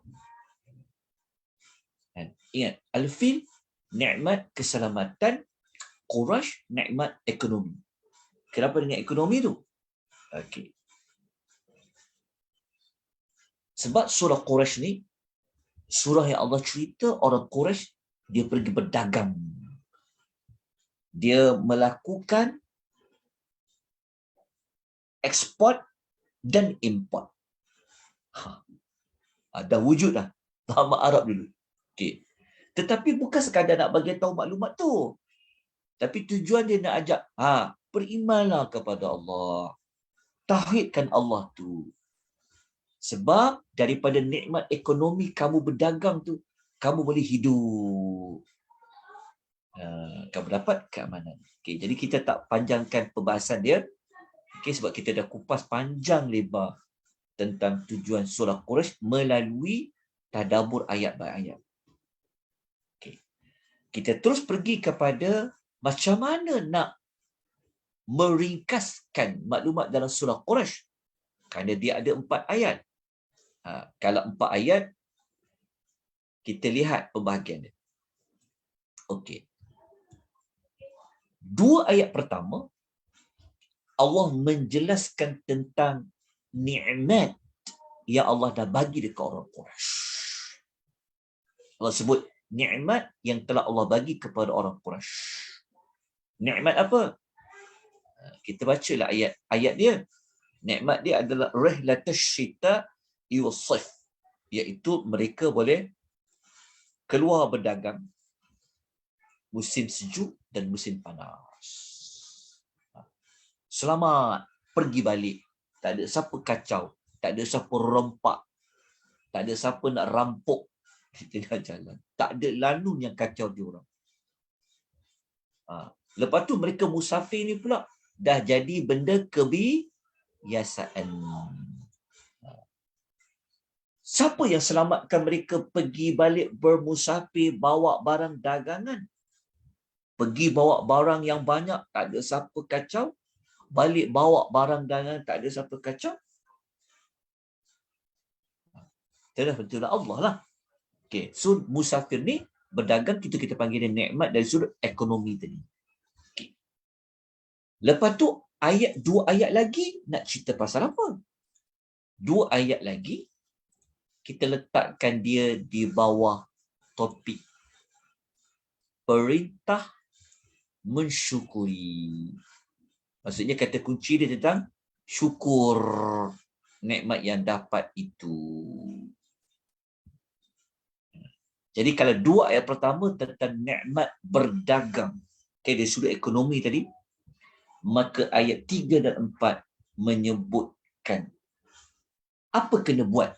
Ingat, Al-Fil, nikmat keselamatan. Quraisy, nikmat ekonomi. Kenapa dengan ekonomi tu? Okey. Sebab surah Quraisy ni, surah yang Allah cerita orang Quraisy, dia pergi berdagang. Dia melakukan ekspor dan import. Dah wujud dah. Bahasa Arab dulu. Okey. Tetapi bukan sekadar nak bagi tahu maklumat tu. Tapi tujuan dia nak ajak, berimanlah kepada Allah. Tauhidkan Allah tu. Sebab daripada nikmat ekonomi kamu berdagang tu, kamu boleh hidup. Kamu dapat keamanan. Okay, jadi kita tak panjangkan perbahasan dia. Okay, sebab kita dah kupas panjang lebar tentang tujuan surah Quraisy melalui tadabbur ayat by ayat. Okay. Kita terus pergi kepada macam mana nak meringkaskan maklumat dalam surah Quraisy. Kerana dia ada 4 ayat. Kalau 4 ayat, kita lihat pembahagian dia. Okey. 2 ayat pertama, Allah menjelaskan tentang nikmat yang Allah dah bagi dekat orang Quraisy. Allah sebut nikmat yang telah Allah bagi kepada orang Quraisy. Nikmat apa? Kita bacalah ayat dia. Nikmat dia adalah rihlatash syita'i was-sayf, iaitu mereka boleh keluar berdagang musim sejuk dan musim panas. Selamat pergi balik. Tak ada siapa kacau, tak ada siapa rompak, tak ada siapa nak rampok di tengah jalan. Tak ada lalu yang kacau diorang. Lepas tu mereka musafir ni pula dah jadi benda kebiasaan. Siapa yang selamatkan mereka pergi balik bermusafir, bawa barang dagangan? Pergi bawa barang yang banyak, tak ada siapa kacau. Balik bawa barang dagangan, tak ada siapa kacau. Itulah betul Allah lah. Okay. So musafir ni berdagang, kita panggil dia nikmat dari sudut ekonomi tadi. Okay. Lepas tu 2 ayat lagi nak cerita pasal apa? 2 ayat lagi kita letakkan dia di bawah topik perintah mensyukuri. Maksudnya kata kunci dia tentang syukur nikmat yang dapat itu. Jadi kalau 2 ayat pertama tentang nikmat berdagang, dari sudut ekonomi tadi, maka ayat 3 dan 4 menyebutkan apa kena buat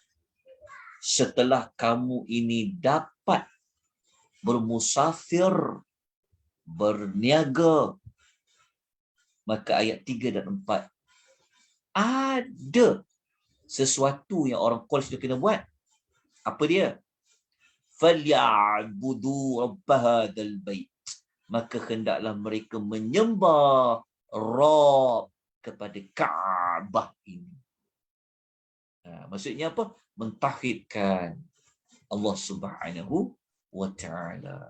setelah kamu ini dapat bermusafir, berniaga. Maka ayat 3 dan 4 ada sesuatu yang orang Quraisy itu kena buat. Apa dia? Falyabudu rabb hadzal bait. Maka hendaklah mereka menyembah Rabb kepada Kaabah ini. Maksudnya apa? Mentauhidkan Allah Subhanahu wa ta'ala.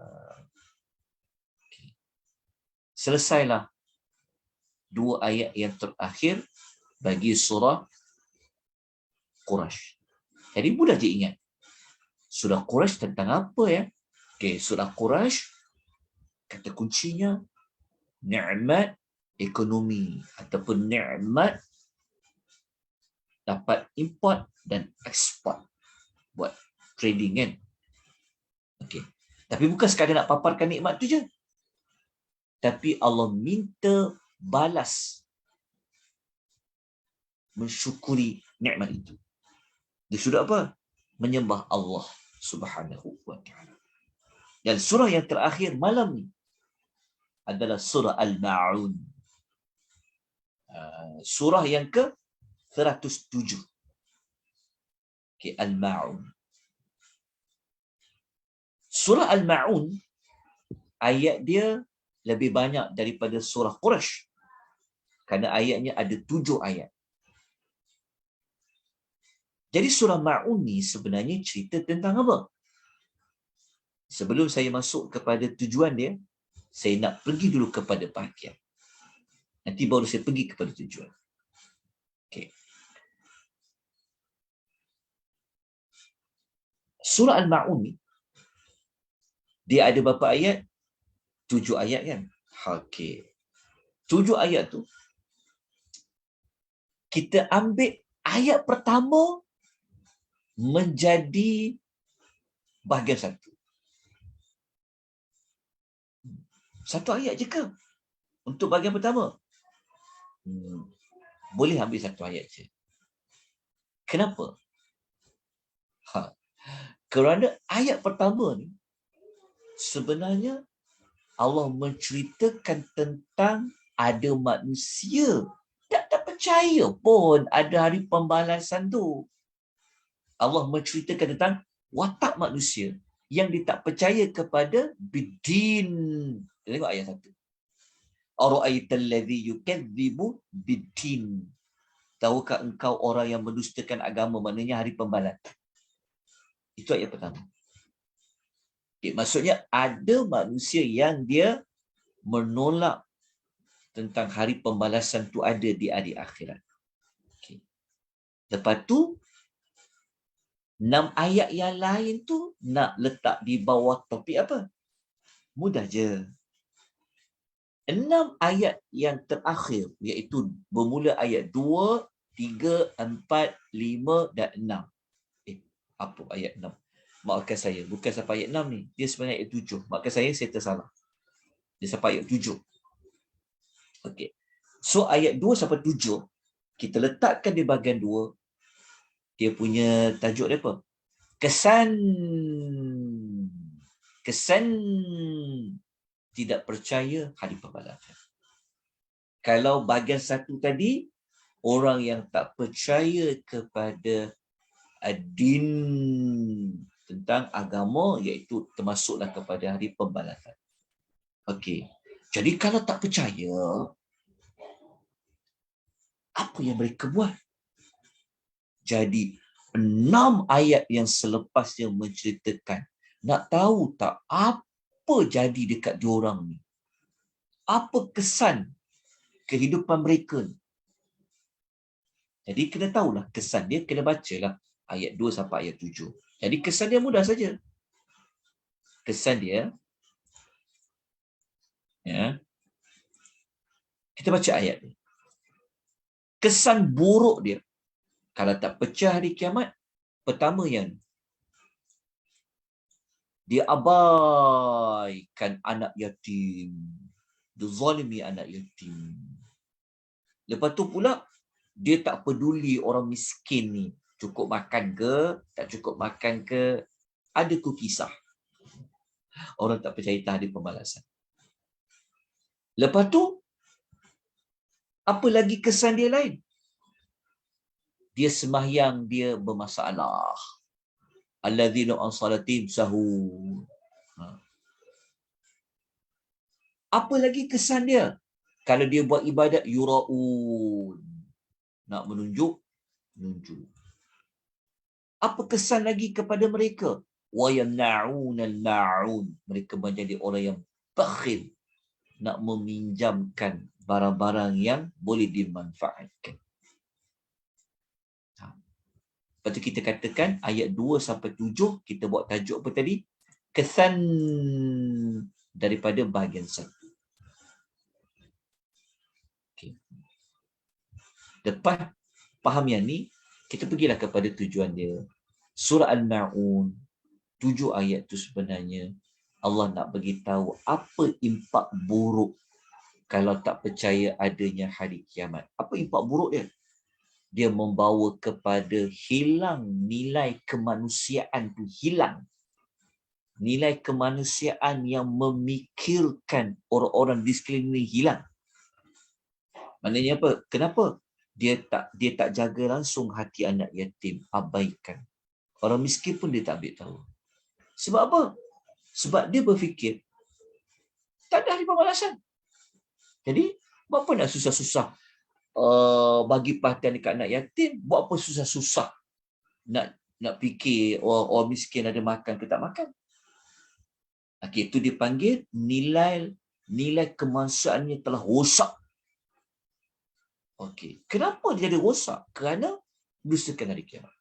Selesailah dua ayat yang terakhir bagi surah Quraisy. Jadi mudah je ingat. Surah Quraisy tentang apa ya? Okey, surah Quraisy kata kuncinya nikmat ekonomi ataupun nikmat dapat import dan ekspor buat trading kan. Okey. Tapi bukan sekadar nak paparkan nikmat tu je. Tapi Allah minta balas mensyukuri nikmat itu. Dia sudah apa? Menyembah Allah Subhanahu wa taala. Dan surah yang terakhir malam ni adalah surah Al-Ma'un. Surah yang ke 107. Okay, Al-Ma'un. Surah Al-Ma'un ayat dia lebih banyak daripada surah Quraisy. Kerana ayatnya ada 7 ayat. Jadi surah Ma'un ni sebenarnya cerita tentang apa? Sebelum saya masuk kepada tujuan dia, saya nak pergi dulu kepada bahagian. Nanti baru saya pergi kepada tujuan. Okay. Surah Al-Ma'un ni, dia ada berapa ayat? 7 ayat kan? Okey. 7 ayat tu, kita ambil ayat pertama menjadi bahagian satu. Satu ayat je ke? Untuk bahagian pertama? Boleh ambil satu ayat je. Kenapa? Kerana ayat pertama ni sebenarnya Allah menceritakan tentang ada manusia tak percaya pun ada hari pembalasan tu. Allah menceritakan tentang watak manusia yang dia tak percaya kepada bidin. Tengok ayat 1. Ara'aital ladzi yukadzibu bidin. Tahukah engkau orang yang mendustakan agama, maknanya hari pembalasan. Itu ayat pertama. Okay, maksudnya ada manusia yang dia menolak tentang hari pembalasan tu ada di hari akhirat. Okay. Lepas tu 6 ayat yang lain tu nak letak di bawah topik apa? Mudah je. 6 ayat yang terakhir iaitu bermula ayat 2, 3, 4, 5 dan 6. Apa ayat 6? Maafkan saya, bukan sampai ayat 6 ni. Dia sebenarnya ayat 7. Maafkan saya tersalah. Dia sampai ayat 7. Okey. So ayat 2 sampai 7 kita letakkan di bahagian 2. Dia punya tajuk dia apa? Kesan tidak percaya hari pembalasan. Kalau bahagian 1 tadi, orang yang tak percaya kepada din tentang agama, iaitu termasuklah kepada hari pembalasan. Okey. Jadi kalau tak percaya, apa yang mereka buat? Jadi 6 ayat yang selepasnya menceritakan, nak tahu tak apa jadi dekat diorang ni? Apa kesan kehidupan mereka ni? Jadi kena tahulah kesan dia, kena bacalah ayat 2 sampai ayat 7. Jadi kesan dia mudah saja. Kesan dia, ya, kita baca ayat ni. Kesan buruk dia, kalau tak pecah hari kiamat, pertama yang dia abaikan anak yatim. Dia zalimi anak yatim. Lepas tu pula, dia tak peduli orang miskin ni cukup makan ke, tak cukup makan ke, ada tu kisah. Orang tak percaya hari pembalasan. Lepas tu, apa lagi kesan dia lain? Dia sembahyang, dia bermasalah. Alladzina an salatim sahun. Apa lagi kesan dia? Kalau dia buat ibadat yura'un, nak menunjuk. Apa kesan lagi kepada mereka? wa yamna'unal ma'un. Mereka menjadi orang yang bakhil, nak meminjamkan barang-barang yang boleh dimanfaatkan. Lepas tu kita katakan ayat 2 sampai 7 kita buat tajuk apa tadi? Kesan daripada bahagian 1. Okay. Lepas faham yang ni, kita pergilah kepada tujuan dia. Surah Al-Ma'un, 7 ayat tu sebenarnya Allah nak beritahu apa impak buruk kalau tak percaya adanya hari kiamat. Apa impak buruk dia? Dia membawa kepada hilang nilai kemanusiaan tu, hilang. Nilai kemanusiaan yang memikirkan orang-orang di sekeliling hilang. Maknanya apa? Kenapa? Dia tak jaga langsung hati anak yatim, abaikan. Orang miskin pun dia tak ambil tahu. Sebab apa? Sebab dia berfikir tak ada hari pembalasan. Jadi, buat apa nak susah-susah bagi perhatian dekat anak yatim? Buat apa susah-susah nak fikir orang miskin ada makan ke tak makan? Okey, itu dipanggil nilai kemanusiaannya telah rosak. Okey, kenapa dia jadi rosak? Kerana dustakan hari kiamat.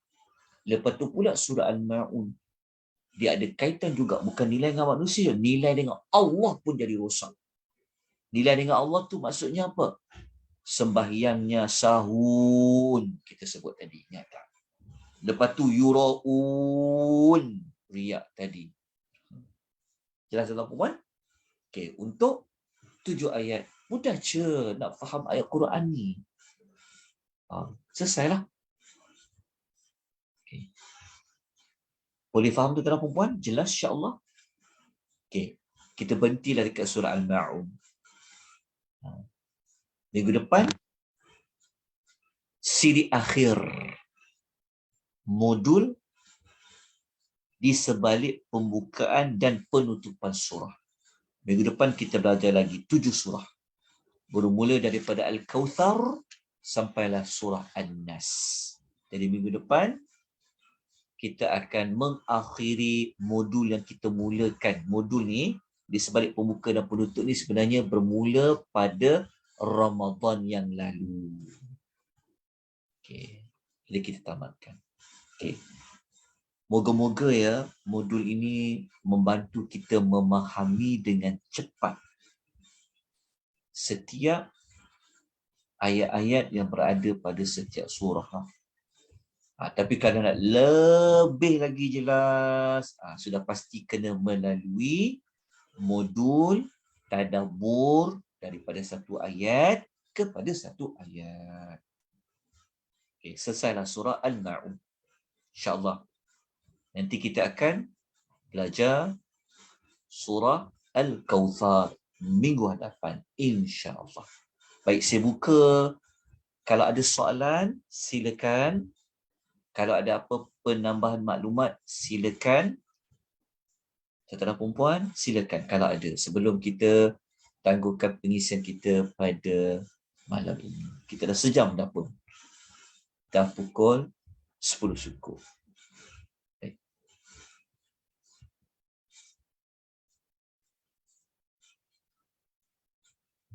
Lepas tu pula surah Al-Ma'un, dia ada kaitan juga, bukan nilai dengan manusia, nilai dengan Allah pun jadi rosak. Nilai dengan Allah tu maksudnya apa? Sembahyangnya sahun, kita sebut tadi, ingat tak? Lepas tu yura'un, riak tadi. Jelas tuan puan? Okey, untuk 7 ayat, mudah je nak faham ayat Quran ni. Selesailah. Okay. Boleh faham tu tuan perempuan? Jelas insya-Allah? Okey. Kita berhentilah dekat surah Al-Ma'un. Minggu depan siri akhir modul di sebalik pembukaan dan penutupan surah. Minggu depan kita belajar lagi 7 surah. Bermula daripada Al-Kautsar sampailah surah An-Nas. Jadi minggu depan kita akan mengakhiri modul yang kita mulakan. Modul ni di sebalik pembuka dan penutup ni sebenarnya bermula pada Ramadan yang lalu. Okey. Jadi kita tamatkan. Okey. Moga-moga ya modul ini membantu kita memahami dengan cepat setiap ayat-ayat yang berada pada setiap surah. Tapi kalau nak lebih lagi jelas, sudah pasti kena melalui modul tadabbur daripada satu ayat kepada satu ayat. Okay, selesailah surah Al-Ma'un. InsyaAllah. Nanti kita akan belajar surah Al-Kautsar minggu hadapan. InsyaAllah. Baik, saya buka. Kalau ada soalan, silakan. Kalau ada apa penambahan maklumat, silakan. Tuan-tuan perempuan, silakan kalau ada. Sebelum kita tangguhkan pengisian kita pada malam ini. Kita dah sejam dah pun. Dah pukul 10 suku.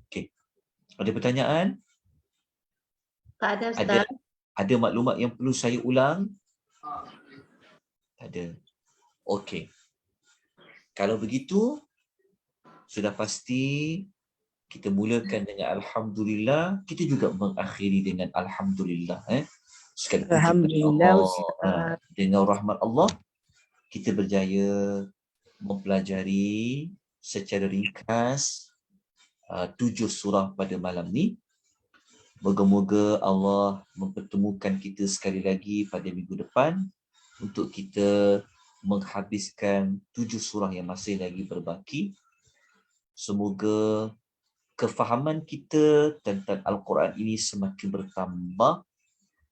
Okey. Ada pertanyaan? Tak ada, Ustaz. Ada maklumat yang perlu saya ulang? Tak ada. Okey. Kalau begitu, sudah pasti kita mulakan dengan Alhamdulillah, kita juga mengakhiri dengan Alhamdulillah. Sekali Alhamdulillah, Allah, dengan rahmat Allah, kita berjaya mempelajari secara ringkas 7 surah pada malam ni. Moga-moga Allah mempertemukan kita sekali lagi pada minggu depan untuk kita menghabiskan 7 surah yang masih lagi berbaki. Semoga kefahaman kita tentang Al-Quran ini semakin bertambah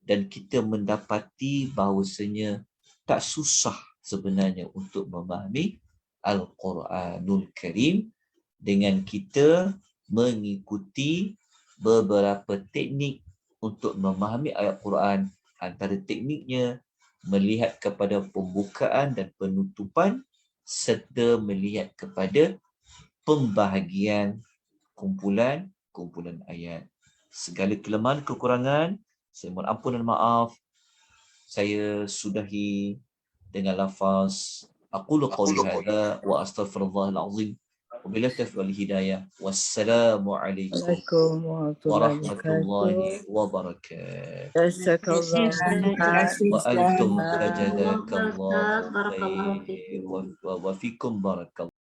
dan kita mendapati bahawasanya tak susah sebenarnya untuk memahami Al-Quranul Karim dengan kita mengikuti beberapa teknik untuk memahami ayat Quran. Antara tekniknya melihat kepada pembukaan dan penutupan, serta melihat kepada pembahagian kumpulan ayat. Segala kelemahan kekurangan saya mohon ampun dan maaf. Saya sudahi dengan lafaz aqulu qawli hadza wa astaghfirullahal azim. Wabillahi taufiq wal hidayah. Wassalamu alaikum warahmatullahi wabarakatuh. Jazakallah khairan. Wa antum Ustaz. jazakallahu Barakallahu khair wa fikum barakallahu.